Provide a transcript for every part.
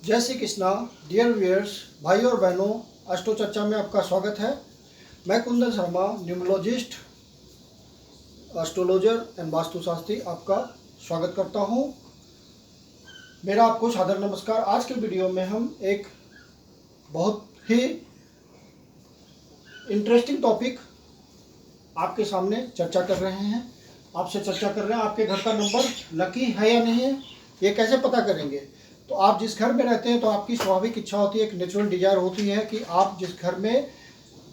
जय Shri Krishna. Dear viewers, भाई और बहनों, अष्टो चर्चा में आपका स्वागत है। मैं Kundan Sharma, numerologist, astrologer and वास्तुशास्त्री, आपका स्वागत करता हूं। मेरा आपको सादर नमस्कार। आज के वीडियो में हम एक बहुत ही इंटरेस्टिंग टॉपिक आपके सामने चर्चा कर रहे हैं। आपसे चर्चा कर रहे हैं आपके घर का नंबर लकी है या नहीं है, ये कैसे पता करेंगे। तो आप जिस घर में रहते हैं तो आपकी स्वाभाविक इच्छा होती है, एक नेचुरल डिजायर होती है कि आप जिस घर में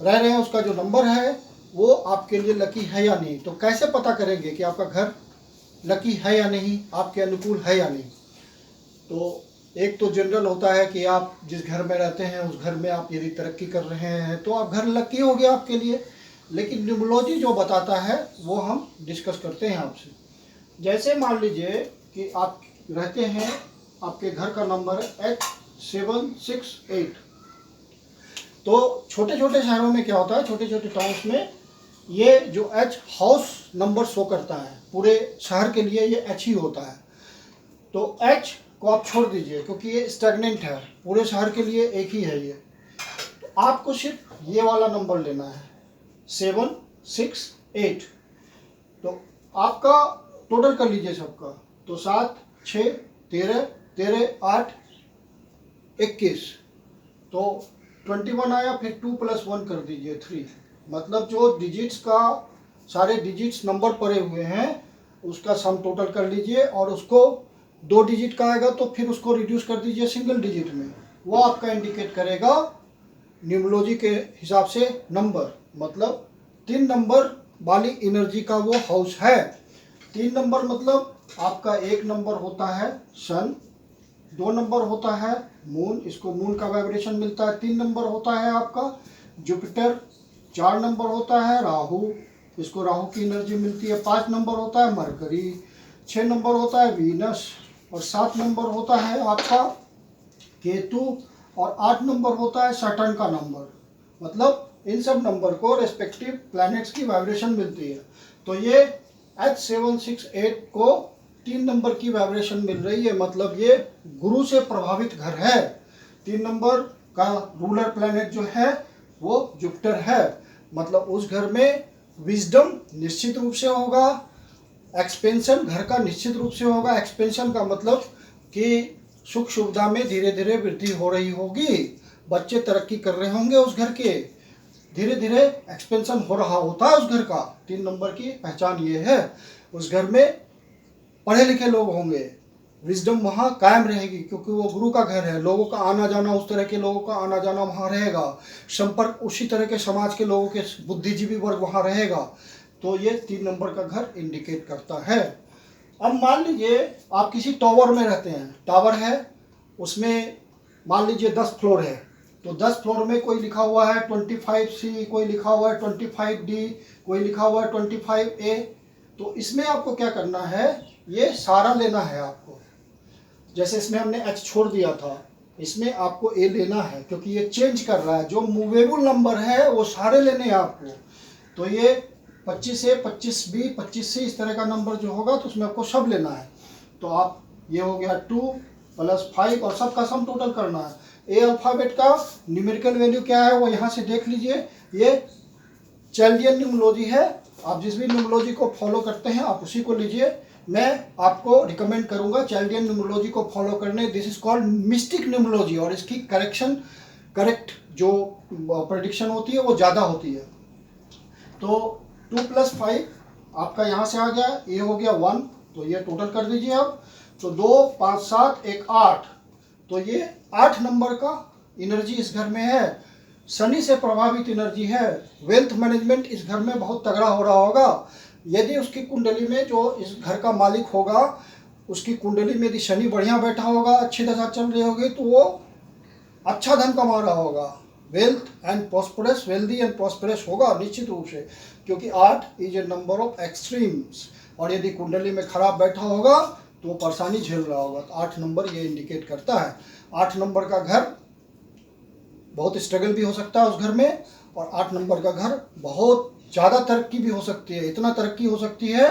रह रहे हैं उसका जो नंबर है वो आपके लिए लकी है या नहीं। तो कैसे पता करेंगे कि आपका घर लकी है या नहीं, आपके अनुकूल है या नहीं। तो एक तो जनरल होता है कि आप जिस घर में रहते हैं उस घर में आप यदि तरक्की कर रहे हैं तो आप घर लकी हो गया आपके लिए। लेकिन न्यूमरोलॉजी जो बताता है वो हम डिस्कस करते हैं आपसे। जैसे मान लीजिए कि आप रहते हैं, आपके घर का नंबर है H768। तो छोटे छोटे शहरों में क्या होता है, छोटे छोटे टाउन्स में ये जो H हाउस नंबर शो करता है, पूरे शहर के लिए ये H ही होता है। तो H को आप छोड़ दीजिए क्योंकि ये स्टैग्नेंट है, पूरे शहर के लिए एक ही है ये। तो आपको सिर्फ ये वाला नंबर लेना है 768। तो आपका टोटल कर लीजिए सबका। तो 7, 6, 13, 13, 8, 21। तो 21 आया, फिर 2 + 1 कर दीजिए 3। मतलब जो डिजिट्स का सारे डिजिट्स नंबर पड़े हुए हैं उसका सम टोटल कर लीजिए, और उसको 2 डिजिट का आएगा तो फिर उसको रिड्यूस कर दीजिए सिंगल डिजिट में। वो आपका इंडिकेट करेगा न्यूमरोलॉजी के हिसाब से नंबर, मतलब 3 नंबर वाली एनर्जी का वो हाउस है। 3 नंबर मतलब आपका 1 नंबर होता है सन, 2 नंबर होता है मून, इसको मून का वाइब्रेशन मिलता है। 3 नंबर होता है आपका जुपिटर, 4 नंबर होता है राहु, इसको राहु की एनर्जी मिलती है। 5 नंबर होता है मरकरी, 6 नंबर होता है वीनस, और 7 नंबर होता है आपका केतु, और 8 नंबर होता है सैटर्न का नंबर। मतलब इन सब नंबर को रेस्पेक्टिव प्लैनेट्स की वाइब्रेशन मिलती है। तो ये H768 को 3 नंबर की वाइब्रेशन मिल रही है, मतलब ये गुरु से प्रभावित घर है। 3 नंबर का रूलर प्लैनेट जो है वो जुपिटर है, मतलब उस घर में विजडम निश्चित रूप से होगा, एक्सपेंशन घर का निश्चित रूप से होगा। एक्सपेंशन का मतलब कि सुख सुविधा में धीरे धीरे वृद्धि हो रही होगी, बच्चे तरक्की कर रहे होंगे उस घर के, धीरे धीरे एक्सपेंशन हो रहा होता है उस घर का। 3 नंबर की पहचान ये है। उस घर में पढ़े लिखे लोग होंगे, विजडम वहाँ कायम रहेगी क्योंकि वो गुरु का घर है। लोगों का आना जाना, उस तरह के लोगों का आना जाना वहाँ रहेगा। संपर्क उसी तरह के समाज के लोगों के, बुद्धिजीवी वर्ग वहाँ रहेगा। तो ये 3 नंबर का घर इंडिकेट करता है। अब मान लीजिए आप किसी टावर में रहते हैं, टावर है उसमें मान लीजिए 10 फ्लोर है। तो 10 फ्लोर में कोई लिखा हुआ है 25C, कोई लिखा हुआ है 25D, कोई लिखा हुआ है 25A। तो इसमें आपको क्या करना है, ये सारा लेना है आपको। जैसे इसमें हमने H छोड़ दिया था, इसमें आपको A लेना है क्योंकि ये चेंज कर रहा है। जो मूवेबल नंबर है वो सारे लेने हैं आपको। तो ये 25A, 25B, 25C इस तरह का नंबर जो होगा तो उसमें आपको सब लेना है। तो आप ये हो गया 2 + 5 और सबका सम टोटल करना है। ए अल्फ़ाबेट का न्यूमेरिकल वैल्यू क्या है वो यहाँ से देख लीजिए। ये चैल्डियन न्यूमरोलॉजी है। आप जिस भी न्यूमरोलॉजी को फॉलो करते हैं आप उसी को लीजिए। मैं आपको रिकमेंड करूंगा चैल्डियन न्यूमरोलॉजी को फॉलो करने। This is called mistake numerology, और इसकी करेक्ट जो प्रेडिक्शन होती है वो ज़्यादा होती है। तो 2 + 5 आपका यहाँ से आ गया, ये हो गया 1। तो ये टोटल कर दीजिए आप। तो 2, 5, 7, 1, 8। तो ये 8 नंबर का एनर्जी इस घर में है। शनि से प्रभावित एनर्जी है। वेल्थ मैनेजमेंट इस घर में बहुत तगड़ा हो रहा होगा। यदि उसकी कुंडली में, जो इस घर का मालिक होगा, उसकी कुंडली में यदि शनि बढ़िया बैठा होगा, अच्छी दशा चल रही होगी, तो वो अच्छा धन कमा रहा होगा। Wealth and prosperous, wealthy and prosperous होगा निश्चित रूप से, क्योंकि 8 is a number of extremes. और यदि कुंडली में खराब बैठा होगा तो परेशानी झेल रहा होगा। तो 8 नंबर ये इंडिकेट करता है। 8 नंबर का घर बहुत स्ट्रगल भी हो सकता है उस घर में, और 8 नंबर का घर बहुत ज़्यादा तरक्की भी हो सकती है। इतना तरक्की हो सकती है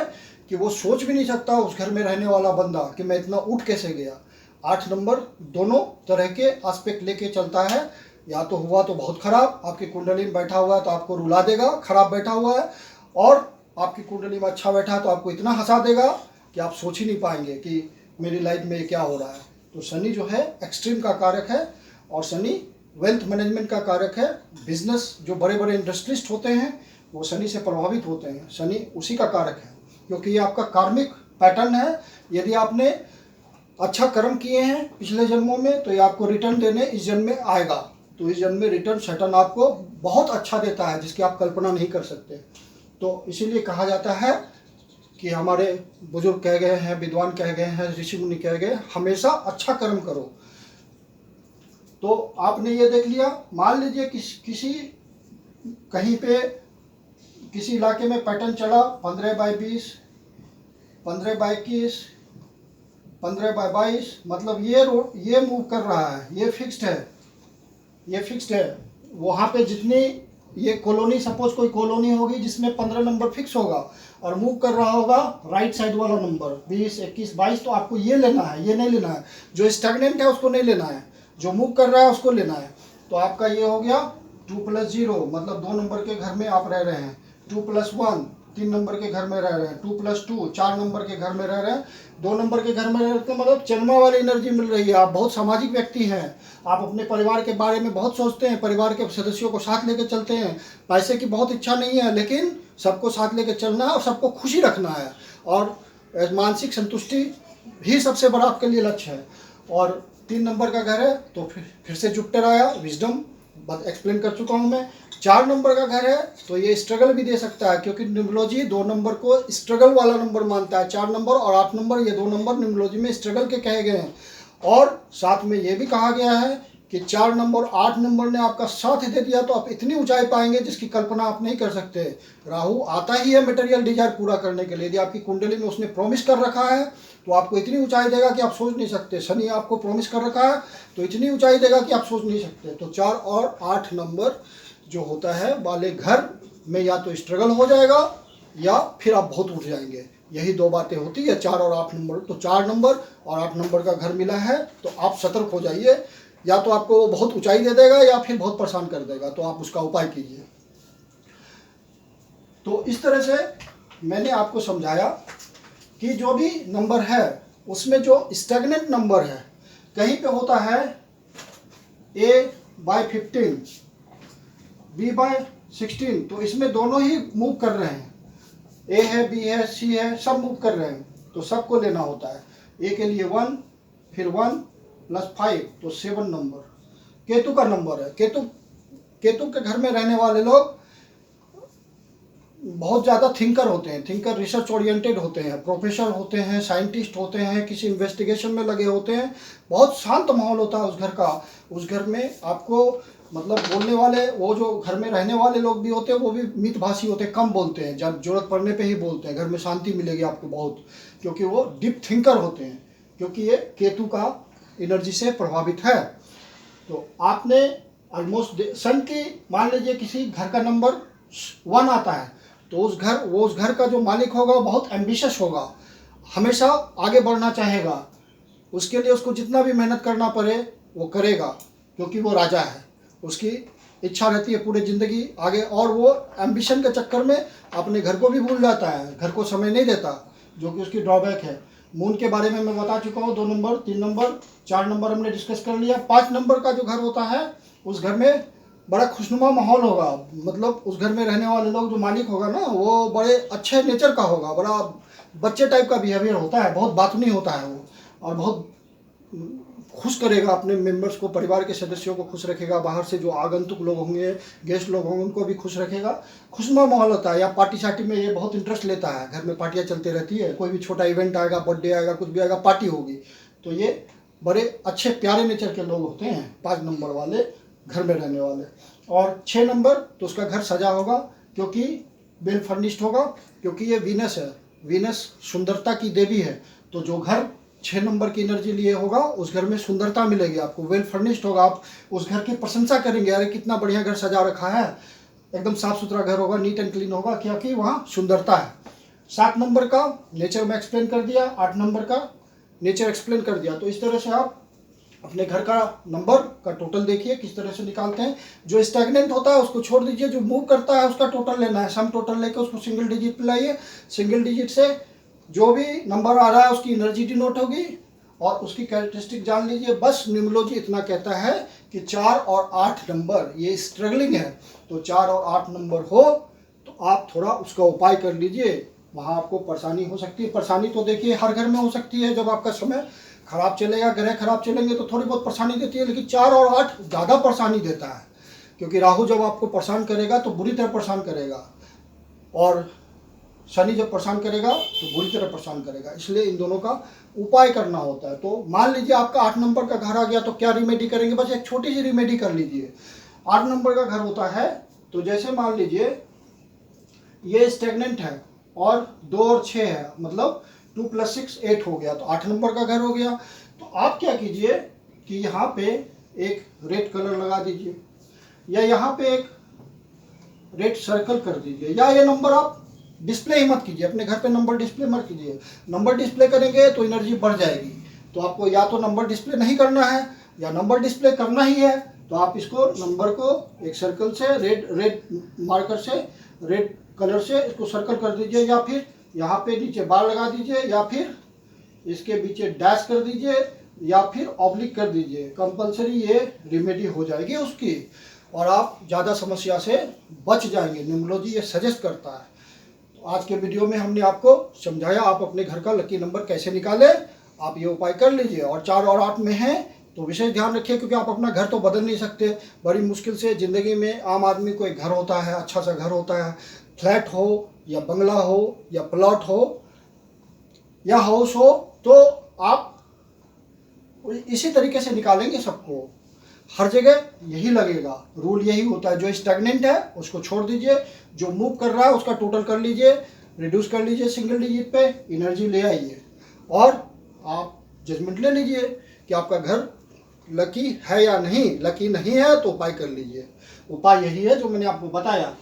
कि वो सोच भी नहीं सकता उस घर में रहने वाला बंदा कि मैं इतना उठ कैसे गया। 8 नंबर दोनों तरह के एस्पेक्ट लेके चलता है। या तो हुआ तो बहुत खराब, आपकी कुंडली में बैठा हुआ है तो आपको रुला देगा, खराब बैठा हुआ है, और आपकी कुंडली में अच्छा बैठा है तो आपको इतना हंसा देगा कि आप सोच ही नहीं पाएंगे कि मेरी लाइफ में ये क्या हो रहा है। तो शनि जो है एक्सट्रीम का कारक है, और शनि वेल्थ मैनेजमेंट का कारक है। बिजनेस जो बड़े बड़े इंडस्ट्रिस्ट होते हैं वो शनि से प्रभावित होते हैं, शनि उसी का कारक है, क्योंकि ये आपका कार्मिक पैटर्न है। यदि आपने अच्छा कर्म किए हैं पिछले जन्मों में तो ये आपको रिटर्न देने इस जन्म में आएगा। तो इस जन्म में रिटर्न सैटर्न आपको बहुत अच्छा देता है, जिसकी आप कल्पना नहीं कर सकते। तो इसीलिए कहा जाता है कि हमारे बुजुर्ग कह गए हैं, विद्वान कह गए हैं, ऋषि मुनि कह गए, हमेशा अच्छा कर्म करो। तो आपने ये देख लिया, मान लीजिए किसी कहीं पे किसी इलाके में पैटर्न चला 15/20, 15/21, 15/22, मतलब ये मूव कर रहा है, ये फिक्स्ड है, ये फिक्स्ड है। वहाँ पे जितनी ये कॉलोनी, सपोज कोई कॉलोनी होगी जिसमें 15 नंबर फिक्स होगा और मूव कर रहा होगा राइट साइड वाला नंबर 20, 21, 22, तो आपको ये लेना है, ये नहीं लेना है। जो स्टैग्नेंट है उसको नहीं लेना है, जो मूव कर रहा है उसको लेना है। तो आपका ये हो गया 2 + 0, मतलब 2 नंबर के घर में आप रह रहे हैं। 2 + 1 3 नंबर के घर में रह रहे हैं। 2 + 2 4 नंबर के घर में रह रहे हैं। 2 नंबर के घर में रहते हैं, मतलब चंद्रमा वाली एनर्जी मिल रही है। आप बहुत सामाजिक व्यक्ति हैं, आप अपने परिवार के बारे में बहुत सोचते हैं, परिवार के सदस्यों को साथ लेकर चलते हैं। पैसे की बहुत इच्छा नहीं है, लेकिन सबको साथ लेकर चलना है और सबको खुशी रखना है, और मानसिक संतुष्टि ही सबसे बड़ा आपके लिए लक्ष्य है। और 3 नंबर का घर है तो फिर से जुपिटर आया, विजडम बात एक्सप्लेन कर चुका हूँ मैं। 4 नंबर का घर है तो ये स्ट्रगल भी दे सकता है, क्योंकि न्यूमरोलॉजी 2 नंबर को स्ट्रगल वाला नंबर मानता है। 4 नंबर और 8 नंबर, ये 2 नंबर न्यूमरोलॉजी में स्ट्रगल के कहे गए हैं। और साथ में ये भी कहा गया है कि 4 नंबर 8 नंबर ने आपका साथ दे दिया तो आप इतनी ऊंचाई पाएंगे जिसकी कल्पना आप नहीं कर सकते। राहु आता ही है मटेरियल डिजायर पूरा करने के लिए। यदि आपकी कुंडली में उसने प्रॉमिस कर रखा है तो आपको इतनी ऊंचाई देगा कि आप सोच नहीं सकते। शनि आपको प्रॉमिस कर रखा है तो इतनी ऊंचाई देगा कि आप सोच नहीं सकते। तो 4 और 8 नंबर जो होता है वाले घर में या तो स्ट्रगल हो जाएगा या फिर आप बहुत उठ जाएंगे। यही 2 बातें होती है 4 और 8 नंबर। तो 4 नंबर और 8 नंबर का घर मिला है तो आप सतर्क हो जाइए, या तो आपको वो बहुत ऊंचाई दे देगा या फिर बहुत परेशान कर देगा, तो आप उसका उपाय कीजिए। तो इस तरह से मैंने आपको समझाया कि जो भी नंबर है उसमें जो स्टैग्नेंट नंबर है, कहीं पे होता है A/15, B/16, तो इसमें दोनों ही मूव कर रहे हैं। ए है, बी है, सी है, सब मूव कर रहे हैं, तो सबको लेना होता है। ए के लिए 1, फिर 1 + 5 तो 7 नंबर केतु का नंबर है। केतु के घर में रहने वाले लोग बहुत ज़्यादा थिंकर होते हैं, थिंकर रिसर्च ओरिएंटेड होते हैं, प्रोफेसर होते हैं, साइंटिस्ट होते हैं, किसी इन्वेस्टिगेशन में लगे होते हैं। बहुत शांत माहौल होता है उस घर का। उस घर में आपको मतलब बोलने वाले, वो जो घर में रहने वाले लोग भी होते हैं वो भी मितभाषी होते हैं, कम बोलते हैं, जब जरूरत पड़ने पे ही बोलते हैं। घर में शांति मिलेगी आपको बहुत, क्योंकि वो डीप थिंकर होते हैं, क्योंकि ये केतु का एनर्जी से प्रभावित है। तो आपने ऑलमोस्ट सन की, मान लीजिए किसी घर का नंबर 1 आता है तो उस घर का जो मालिक होगा वो बहुत एम्बिशियस होगा, हमेशा आगे बढ़ना चाहेगा। उसके लिए उसको जितना भी मेहनत करना पड़े वो करेगा, क्योंकि वो राजा है। उसकी इच्छा रहती है पूरी ज़िंदगी आगे, और वो एम्बिशन के चक्कर में अपने घर को भी भूल जाता है, घर को समय नहीं देता, जो कि उसकी ड्रॉबैक है। मून के बारे में मैं बता चुका हूँ, 2 नंबर, 3 नंबर, 4 नंबर हमने डिस्कस कर लिया। 5 नंबर का जो घर होता है उस घर में बड़ा खुशनुमा माहौल होगा, मतलब उस घर में रहने वाले लोग, जो मालिक होगा ना, वो बड़े अच्छे नेचर का होगा, बड़ा बच्चे टाइप का बिहेवियर होता है, बहुत बातूनी होता है वो, और बहुत खुश करेगा अपने मेंबर्स को, परिवार के सदस्यों को खुश रखेगा। बाहर से जो आगंतुक लोग होंगे, गेस्ट लोग होंगे, उनको भी खुश रखेगा। खुशनुमा माहौल होता है। या पार्टी शार्टी में ये बहुत इंटरेस्ट लेता है, घर में पार्टियाँ चलती रहती है, कोई भी छोटा इवेंट आएगा, बर्थडे आएगा, कुछ भी आएगा, पार्टी होगी। तो ये बड़े अच्छे प्यारे नेचर के लोग होते हैं 5 नंबर वाले घर में रहने वाले। और 6 नंबर तो उसका घर सजा होगा, क्योंकि वेल फर्निश्ड होगा, क्योंकि ये वीनस है, वीनस सुंदरता की देवी है। तो जो घर 6 नंबर की एनर्जी लिए होगा उस घर में सुंदरता मिलेगी आपको, वेल फर्निश्ड होगा। आप उस घर की प्रशंसा करेंगे, अरे कितना बढ़िया घर सजा रखा है, एकदम साफ सुथरा घर होगा, नीट एंड क्लीन होगा, क्योंकि वहाँ सुंदरता है। 7 नंबर का नेचर में एक्सप्लेन कर दिया। 8 नंबर का नेचर एक्सप्लेन कर दिया। तो इस तरह से आप अपने घर का नंबर का टोटल देखिए किस तरह से निकालते हैं। जो स्टैग्नेंट होता है उसको छोड़ दीजिए, जो मूव करता है उसका टोटल लेना है, सम टोटल लेके उसको सिंगल डिजिट पे लाइए। सिंगल डिजिट से जो भी नंबर आ रहा है उसकी एनर्जी डिनोट होगी और उसकी कैरेक्टरिस्टिक जान लीजिए। बस न्यूमरोलॉजी इतना कहता है कि 4 और 8 नंबर ये स्ट्रगलिंग है, तो 4 और 8 नंबर हो तो आप थोड़ा उसका उपाय कर लीजिए, वहाँ आपको परेशानी हो सकती है। परेशानी तो देखिए हर घर में हो सकती है, जब आपका समय खराब चलेगा, ग्रह खराब चलेंगे तो थोड़ी बहुत परेशानी देती है, लेकिन 4 और 8 ज़्यादा परेशानी देता है, क्योंकि राहु जब आपको परेशान करेगा तो बुरी तरह परेशान करेगा और शनि जब परेशान करेगा तो बुरी तरह परेशान करेगा, इसलिए इन दोनों का उपाय करना होता है। तो मान लीजिए आपका 8 नंबर का घर आ गया तो क्या रिमेडी करेंगे, बस एक छोटी सी रिमेडी कर लीजिए। 8 नंबर का घर होता है तो जैसे मान लीजिए ये स्टेगनेंट है और 2 और 6 है, मतलब 2 + 6 8 हो गया, तो 8 नंबर का घर हो गया। तो आप क्या कीजिए कि यहाँ पे एक रेड कलर लगा दीजिए या यहाँ पे एक रेड सर्कल कर दीजिए, या ये नंबर आप डिस्प्ले ही मत कीजिए, अपने घर पे नंबर डिस्प्ले मत कीजिए। नंबर डिस्प्ले करेंगे तो एनर्जी बढ़ जाएगी। तो आपको या तो नंबर डिस्प्ले नहीं करना है या नंबर डिस्प्ले करना ही है, तो आप इसको नंबर को एक सर्कल से रेड मार्कर से रेड कलर से इसको सर्कल कर दीजिए, या फिर यहाँ पे नीचे बार लगा दीजिए, या फिर इसके पीछे डैश कर दीजिए, या फिर ऑब्लिक कर दीजिए। कंपलसरी ये रिमेडी हो जाएगी उसकी और आप ज़्यादा समस्या से बच जाएंगे। न्यूमरोलॉजी ये सजेस्ट करता है। तो आज के वीडियो में हमने आपको समझाया आप अपने घर का लकी नंबर कैसे निकालें, आप ये उपाय कर लीजिए। और 4 और 8 में है तो विशेष ध्यान रखिए, क्योंकि आप अपना घर तो बदल नहीं सकते। बड़ी मुश्किल से ज़िंदगी में आम आदमी को एक घर होता है, अच्छा सा घर होता है, फ्लैट हो या बंगला हो या प्लॉट हो या हाउस हो, तो आप इसी तरीके से निकालेंगे सबको। हर जगह यही लगेगा, रूल यही होता है। जो स्टैग्नेंट है उसको छोड़ दीजिए, जो मूव कर रहा है उसका टोटल कर लीजिए, रिड्यूस कर लीजिए सिंगल डिजिट पे, एनर्जी ले आइए और आप जजमेंट ले लीजिए कि आपका घर लकी है या नहीं। लकी नहीं है तो उपाय कर लीजिए। उपाय यही है जो मैंने आपको बताया,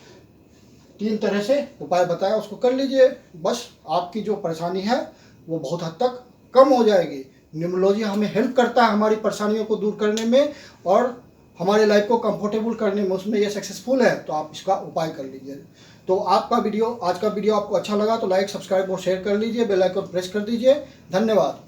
3 तरह से उपाय बताया, उसको कर लीजिए। बस आपकी जो परेशानी है वो बहुत हद तक कम हो जाएगी। न्यूमरोलॉजी हमें हेल्प करता है हमारी परेशानियों को दूर करने में और हमारे लाइफ को कंफर्टेबल करने में, उसमें ये सक्सेसफुल है। तो आप इसका उपाय कर लीजिए। तो आज का वीडियो आपको अच्छा लगा तो लाइक, सब्सक्राइब और शेयर कर लीजिए, बेल आइकन प्रेस कर दीजिए। धन्यवाद।